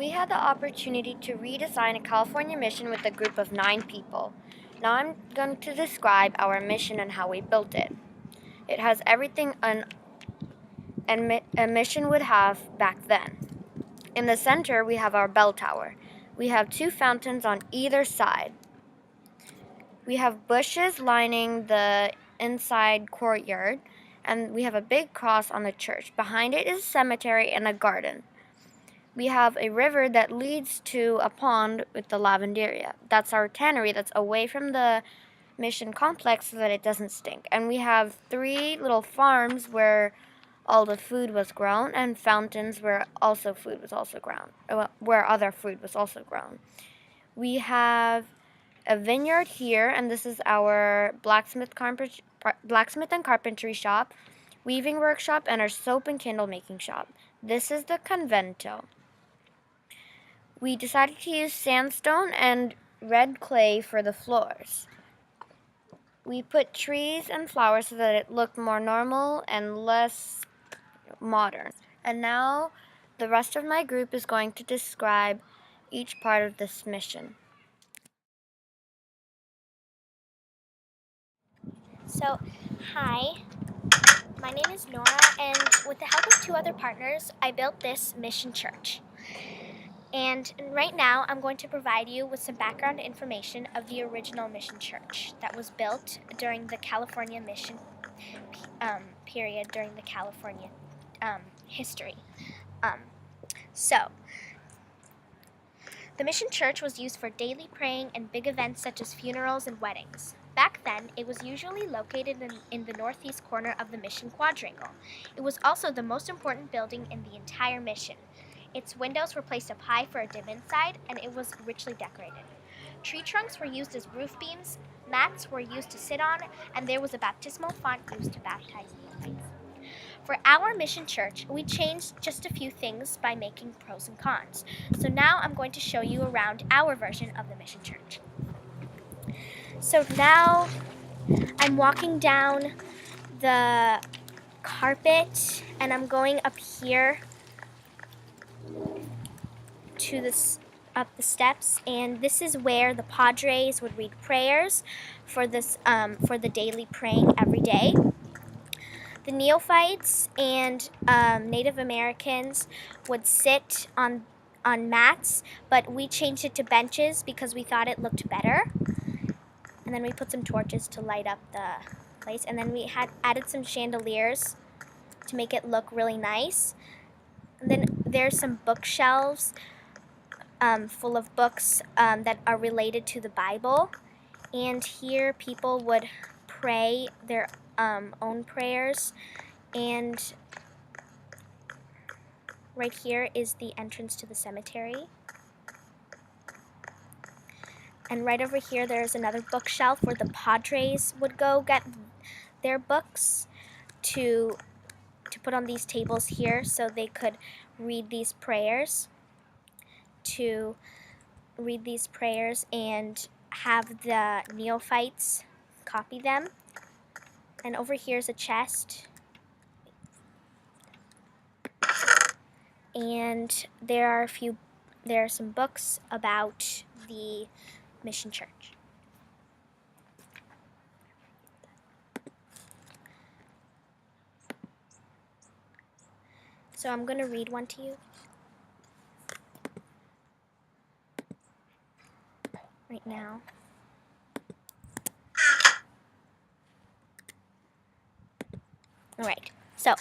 We had the opportunity to redesign a California mission with a group of 9 people. Now I'm going to describe our mission and how we built it. It has everything a mission would have back then. In the center, we have our bell tower. We have 2 fountains on either side. We have bushes lining the inside courtyard, and we have a big cross on the church. Behind it is a cemetery and a garden. We have a river that leads to a pond with the lavanderia. That's our tannery that's away from the mission complex so that it doesn't stink. And we have 3 little farms where all the food was grown, and fountains where food was also grown, where other food was also grown. We have a vineyard here, and this is our blacksmith and carpentry shop, weaving workshop, and our soap and candle making shop. This is the convento. We decided to use sandstone and red clay for the floors. We put trees and flowers so that it looked more normal and less modern. And now the rest of my group is going to describe each part of this mission. So, hi, my name is Nora, and with the help of 2 other partners, I built this mission church. And right now, I'm going to provide you with some background information of the original mission church that was built during the California mission period, during the California history. So, the mission church was used for daily praying and big events such as funerals and weddings. Back then, it was usually located in the northeast corner of the mission quadrangle. It was also the most important building in the entire mission. Its windows were placed up high for a dim inside, and it was richly decorated. Tree trunks were used as roof beams, mats were used to sit on, and there was a baptismal font used to baptize neophytes. For our mission church, we changed just a few things by making pros and cons. So now I'm going to show you around our version of the mission church. So now I'm walking down the carpet, and I'm going up here to up the steps, and this is where the padres would read prayers for the daily praying every day. The neophytes and Native Americans would sit on mats, but we changed it to benches because we thought it looked better. And then we put some torches to light up the place, and then we had added some chandeliers to make it look really nice. And then there's some bookshelves full of books that are related to the Bible. And here people would pray their own prayers. And right here is the entrance to the cemetery. And right over here there's another bookshelf where the padres would go get their books to put on these tables here so they could read these prayers. And have the neophytes copy them. And over here's a chest. And there are some books about the mission church. So I'm going to read one to you right now. Alright, so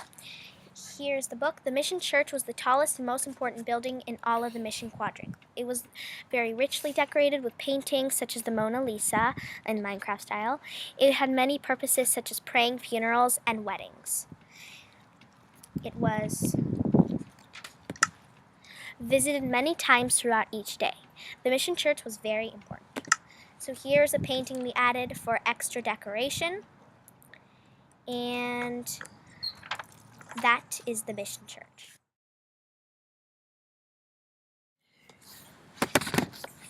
here's the book. The mission church was the tallest and most important building in all of the mission quadrant. It was very richly decorated with paintings such as the Mona Lisa in Minecraft style. It had many purposes such as praying, funerals, and weddings. It was visited many times throughout each day. The mission church was very important. So here's a painting we added for extra decoration. And that is the mission church.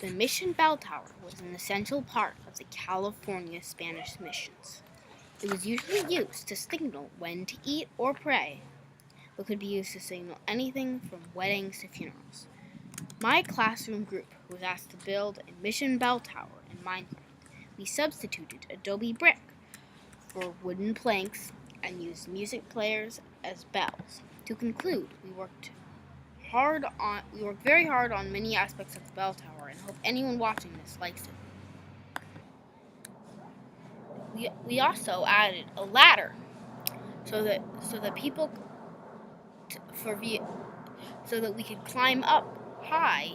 The mission bell tower was an essential part of the California Spanish missions. It was usually used to signal when to eat or pray, but could be used to signal anything from weddings to funerals. My classroom group was asked to build a mission bell tower in Minecraft. We substituted adobe brick for wooden planks and used music players as bells. To conclude, we worked very hard on many aspects of the bell tower and hope anyone watching this likes it. We also added a ladder so that people so that we could climb up high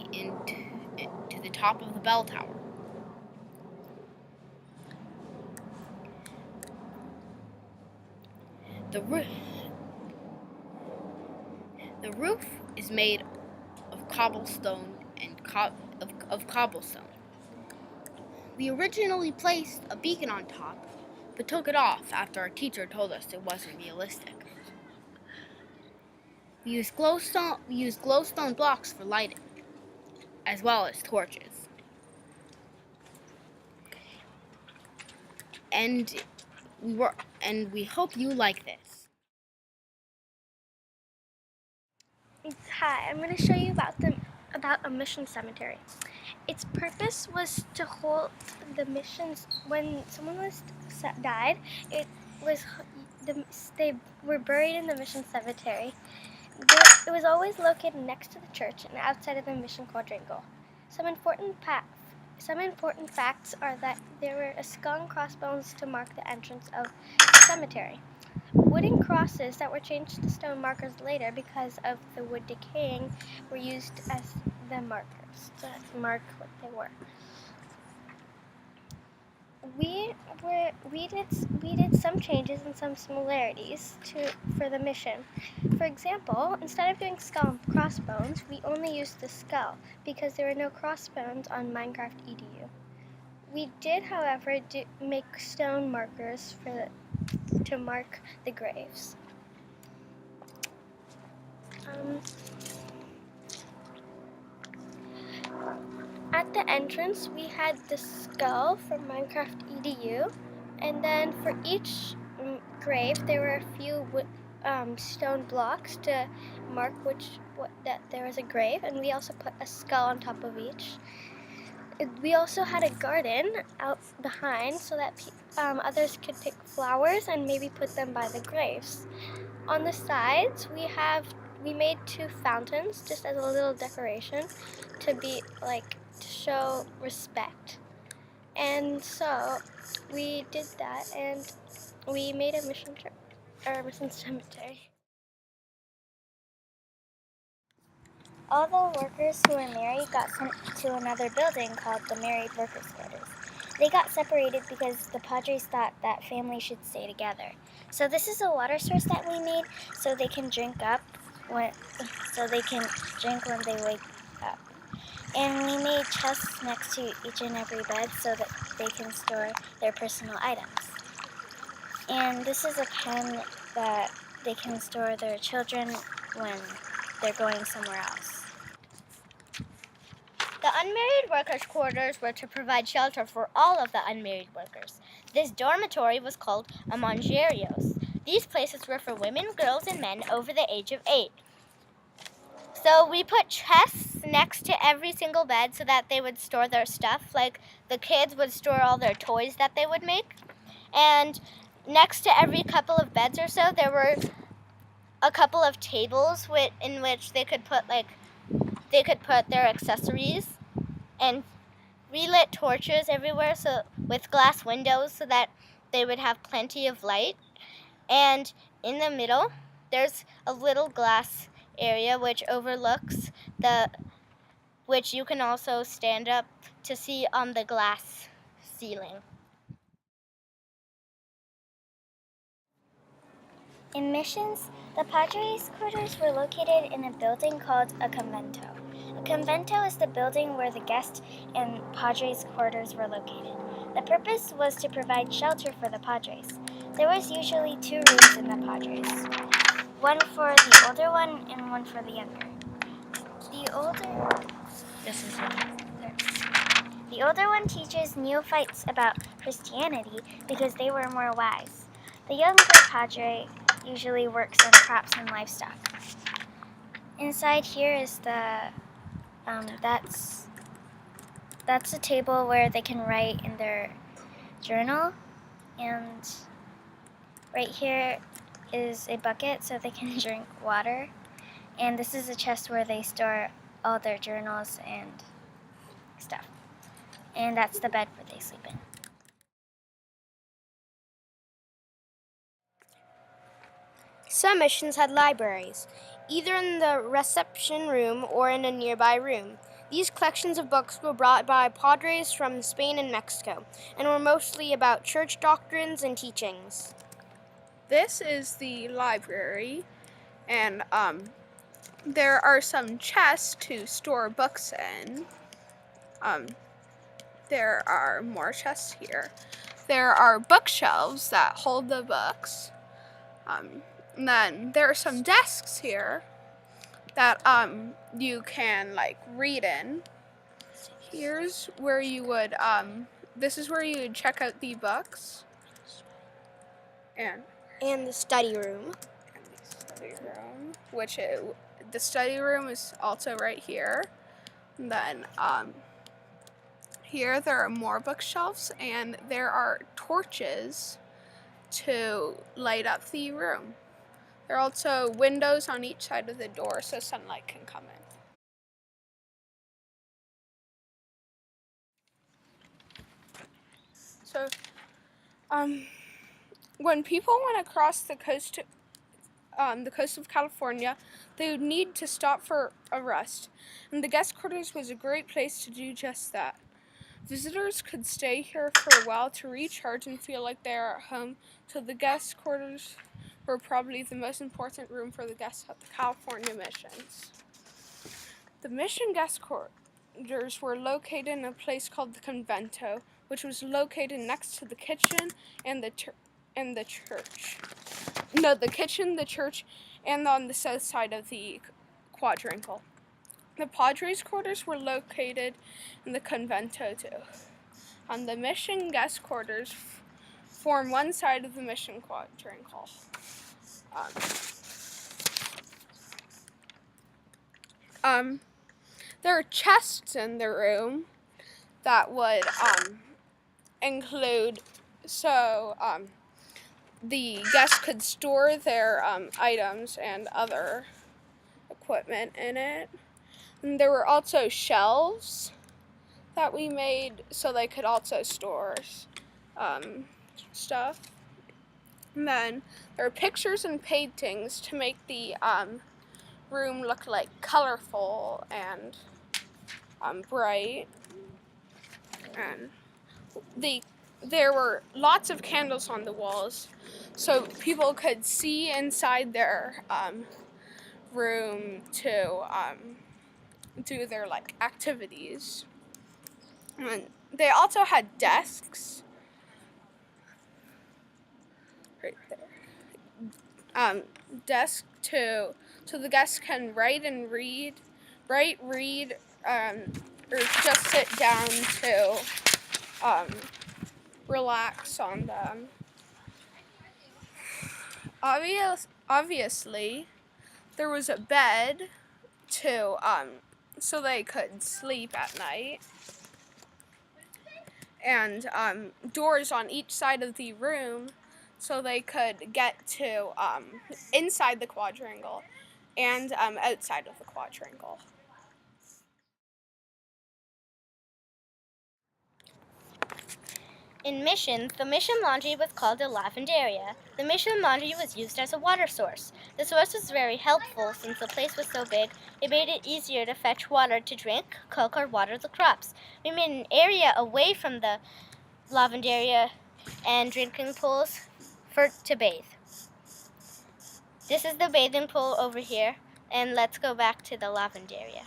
to the top of the bell tower. The roof is made of cobblestone and cobblestone. We originally placed a beacon on top, but took it off after our teacher told us it wasn't realistic. We used glowstone blocks for lighting, as well as torches. And we hope you like this. Hi, I'm going to show you about a mission cemetery. Its purpose was to hold the missions when someone died. They were buried in the mission cemetery. It was always located next to the church and outside of the mission quadrangle. Some important facts are that there were a skull and crossbones to mark the entrance of the cemetery. Wooden crosses that were changed to stone markers later because of the wood decaying were used as the markers to mark what they were. We did some changes and some similarities for the mission. For example, instead of doing skull and crossbones, we only used the skull because there were no crossbones on MinecraftEDU. We did, however, make stone markers to mark the graves. At the entrance, we had the skull from MinecraftEDU, and then for each grave, there were a few stone blocks to mark that there was a grave, and we also put a skull on top of each. We also had a garden out behind so that others could pick flowers and maybe put them by the graves. On the sides, we made 2 fountains just as a little decoration to show respect. And so we did that, and we made a mission cemetery. All the workers who were married got sent to another building called the Married Workers' Quarters. They got separated because the Padres thought that families should stay together. So this is a water source that we made so they can drink when they wake up. And we made chests next to each and every bed so that they can store their personal items. And this is a pen that they can store their children when they're going somewhere else. The unmarried workers' quarters were to provide shelter for all of the unmarried workers. This dormitory was called a manjerios. These places were for women, girls, and men over the age of 8. So we put chests next to every single bed so that they would store their stuff, like the kids would store all their toys that they would make. And next to every couple of beds or so, there were a couple of tables in which they could put their accessories, and we lit torches everywhere with glass windows so that they would have plenty of light. And in the middle, there's a little glass area which overlooks which you can also stand up to see on the glass ceiling. In missions, the Padres' quarters were located in a building called a convento. A convento is the building where the guest and Padres' quarters were located. The purpose was to provide shelter for the Padres. There was usually 2 rooms in the Padres, one for the older one and one for the younger. The older one teaches neophytes about Christianity because they were more wise. The younger Padre usually works on crops and livestock. Inside here is the That's a table where they can write in their journal, and right here is a bucket so they can drink water, and this is a chest where they store all their journals and stuff, and that's the bed where they sleep in. Some missions had libraries, either in the reception room or in a nearby room. These collections of books were brought by padres from Spain and Mexico, and were mostly about church doctrines and teachings. This is the library, and there are some chests to store books in. There are more chests here. There are bookshelves that hold the books. And then there are some desks here that you can read in. Here's where you would this is where you would check out the books. And the study room. The study room is also right here. And then here there are more bookshelves, and there are torches to light up the room. There are also windows on each side of the door so sunlight can come in. So, when people went across the coast of California, they would need to stop for a rest, and the guest quarters was a great place to do just that. Visitors could stay here for a while to recharge and feel like they are at home, so the guest quarters were probably the most important room for the guests at the California missions. The mission guest quarters were located in a place called the convento, which was located next to the kitchen and the church. No, the kitchen, the church, and on the south side of the quadrangle. The Padres' quarters were located in the convento too. The mission guest quarters form one side of the mission quadrangle. There are chests in the room that would include, so the guests could store their items and other equipment in it. And there were also shelves that we made so they could also store stuff. And then there are pictures and paintings to make the room look colorful and bright. And there were lots of candles on the walls so people could see inside their room to do their activities. And they also had desks right there. Desk so the guests can write, or just sit down to relax on them. Obviously, there was a bed to so they could sleep at night, and doors on each side of the room so they could get to inside the quadrangle and outside of the quadrangle. In missions, the mission laundry was called a lavanderia. The mission laundry was used as a water source. The source was very helpful since the place was so big. It made it easier to fetch water to drink, cook, or water the crops. We made an area away from the lavanderia and drinking pools to bathe. This is the bathing pool over here, and let's go back to the lavanderia.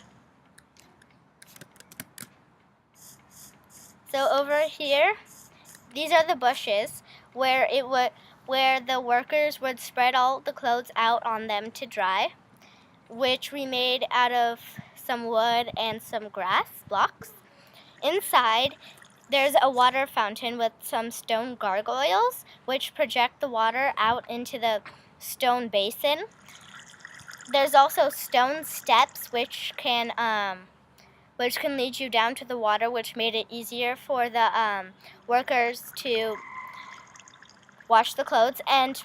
So over here, these are the bushes where the workers would spread all the clothes out on them to dry, which we made out of some wood and some grass blocks. Inside, there's a water fountain with some stone gargoyles, which project the water out into the stone basin. There's also stone steps, which can which can lead you down to the water, which made it easier for the workers to wash the clothes. And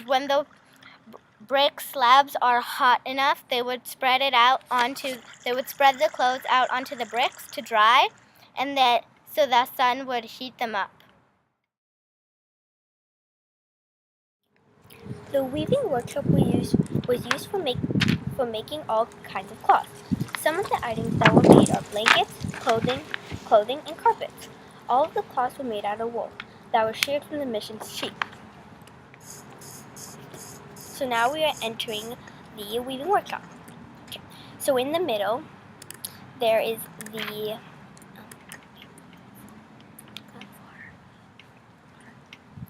when the brick slabs are hot enough, they would spread the clothes out onto the bricks to dry, and so the sun would heat them up. The weaving workshop was used for making all kinds of cloth. Some of the items that were made are blankets, clothing, and carpets. All of the cloths were made out of wool that was sheared from the mission's sheep. So now we are entering the weaving workshop. Okay. So in the middle, there is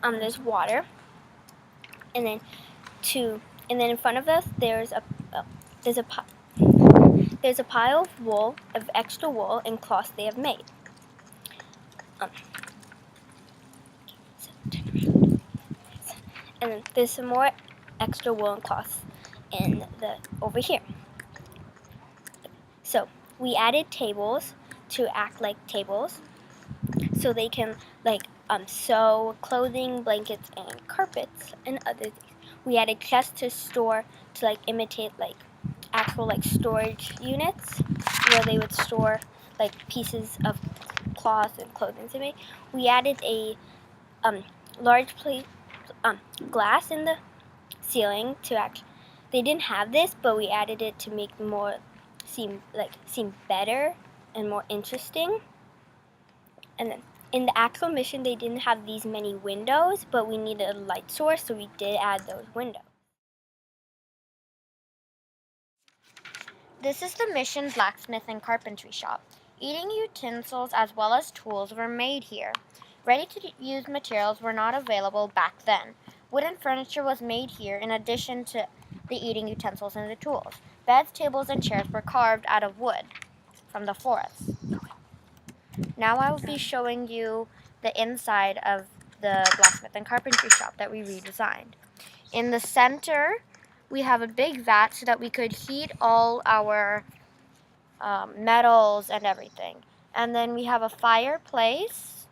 there's water, and then in front of us there's a pile of extra wool and cloth they have made. And then there's some more extra wool and cloth over here. So we added tables to act like tables, so they can sew clothing, blankets, and carpets, and other things. We added chests to imitate actual storage units where they would store pieces of cloth and clothing to make. We added a large plate glass in the ceiling they didn't have this, but we added it to make more seem better and more interesting. And then in the actual mission, they didn't have these many windows, but we needed a light source, so we did add those windows. This is the mission blacksmith and carpentry shop. Eating utensils as well as tools were made here. Ready-to-use materials were not available back then. Wooden furniture was made here in addition to the eating utensils and the tools. Beds, tables, and chairs were carved out of wood from the forest. Now I will be showing you the inside of the blacksmith and carpentry shop that we redesigned. In the center, we have a big vat so that we could heat all our metals and everything. And then we have a fireplace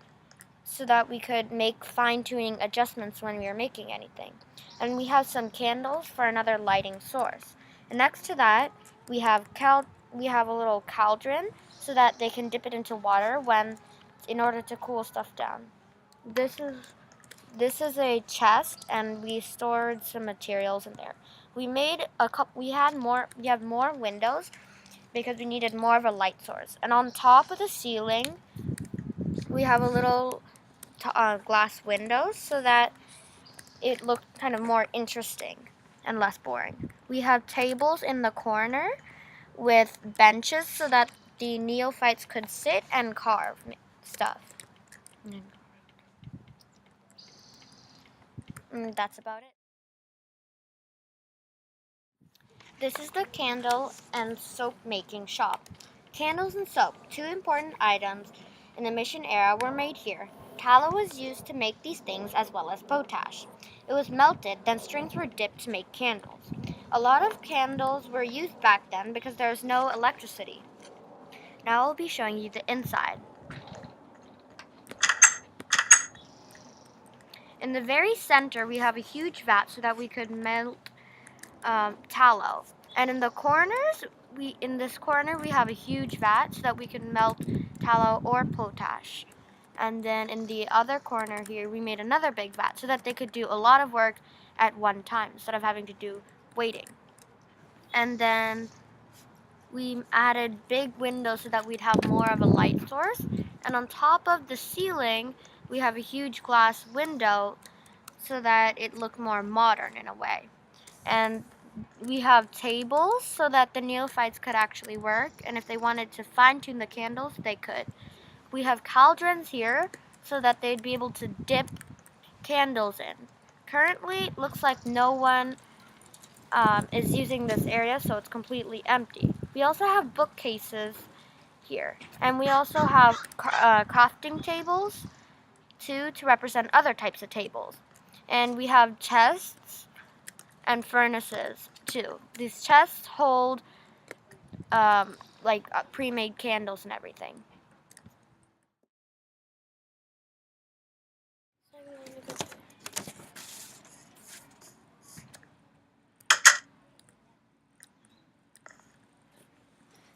so that we could make fine-tuning adjustments when we are making anything. And we have some candles for another lighting source. And next to that, we have a little cauldron so that they can dip it into water in order to cool stuff down. This is a chest, and we stored some materials in there. We have more windows because we needed more of a light source. And on top of the ceiling, we have a little glass windows so that it looked kind of more interesting and less boring. We have tables in the corner with benches so that the neophytes could sit and carve stuff. That's about it. This is the candle and soap making shop. Candles and soap, two important items in the mission era, were made here. Tallow was used to make these things as well as potash. It was melted, then strings were dipped to make candles. A lot of candles were used back then because there was no electricity. Now I'll be showing you the inside. In the very center, we have a huge vat so that we could melt tallow. And in this corner, we have a huge vat so that we can melt tallow or potash. And then in the other corner here, we made another big vat so that they could do a lot of work at one time instead of having to do waiting. And then we added big windows so that we'd have more of a light source. And on top of the ceiling, we have a huge glass window so that it looked more modern in a way. And we have tables so that the neophytes could actually work, and if they wanted to fine-tune the candles, they could. We have cauldrons here so that they'd be able to dip candles in. Currently, it looks like no one is using this area, so it's completely empty. We also have bookcases here, and we also have crafting tables too to represent other types of tables. And we have chests and furnaces too. These chests hold like pre-made candles and everything.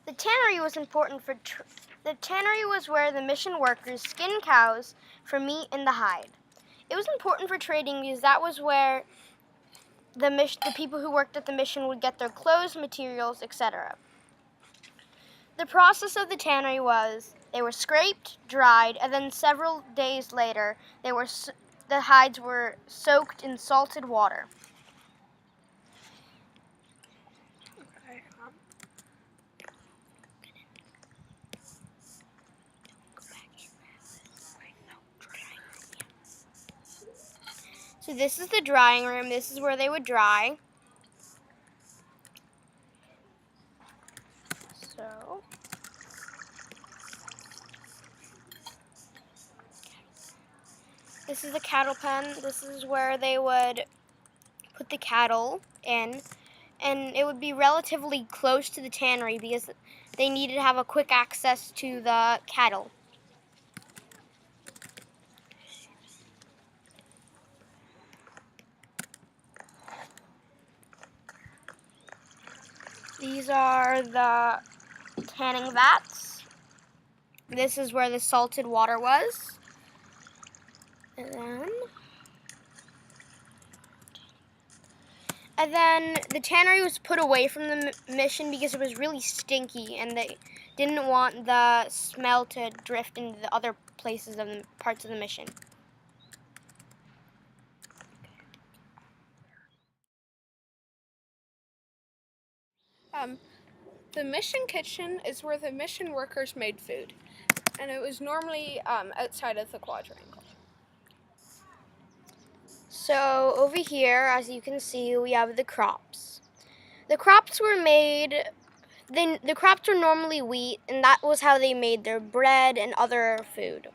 The tannery was important for the tannery was where the mission workers skinned cows for meat and the hide. It was important for trading because that was where the people who worked at the mission would get their clothes, materials, etc. The process of the tannery was they were scraped, dried, and then several days later the hides were soaked in salted water. So this is the drying room. This is where they would dry. So this is the cattle pen. This is where they would put the cattle in, and it would be relatively close to the tannery because they needed to have a quick access to the cattle. These are the tanning vats. This is where the salted water was. And then the tannery was put away from the mission because it was really stinky and they didn't want the smell to drift into the other places of the parts of the mission. The mission kitchen is where the mission workers made food, and it was normally outside of the quadrangle. So over here, as you can see, we have the crops. The crops were made, the crops were normally wheat, and that was how they made their bread and other food.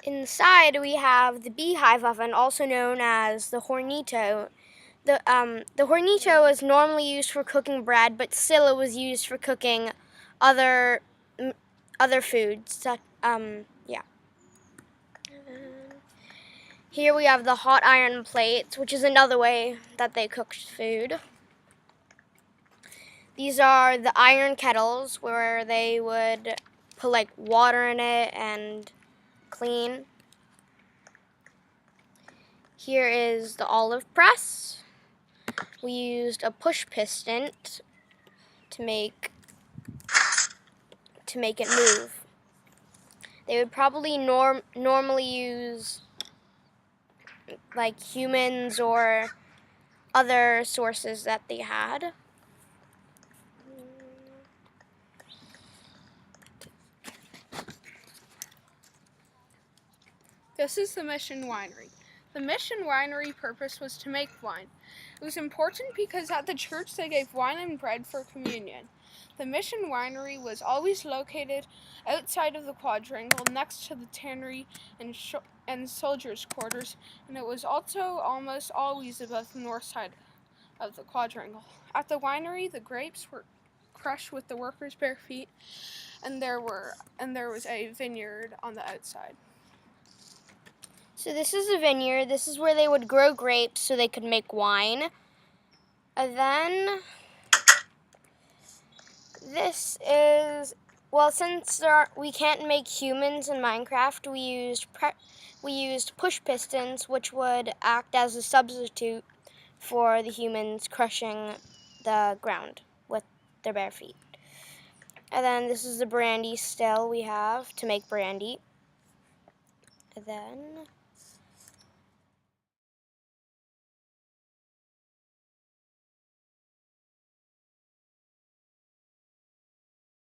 Inside, we have the beehive oven, also known as the hornito. The hornito is normally used for cooking bread, but still it was used for cooking other foods. Yeah. Here we have the hot iron plates, which is another way that they cooked food. These are the iron kettles where they would put like water in it and clean. Here is the olive press. We used a push piston to make it move. They would probably normally use like humans or other sources that they had. This is the mission winery. The mission winery purpose was to make wine. It was important because at the church they gave wine and bread for communion. The mission winery was always located outside of the quadrangle next to the tannery and soldiers' quarters, and it was also almost always above the north side of the quadrangle. At the winery, the grapes were crushed with the workers' bare feet, and there was a vineyard on the outside. So this is a vineyard. This is where they would grow grapes so they could make wine. And then this is, well, since we can't make humans in Minecraft, we used push pistons, which would act as a substitute for the humans crushing the ground with their bare feet. And then this is the brandy still we have to make brandy. And then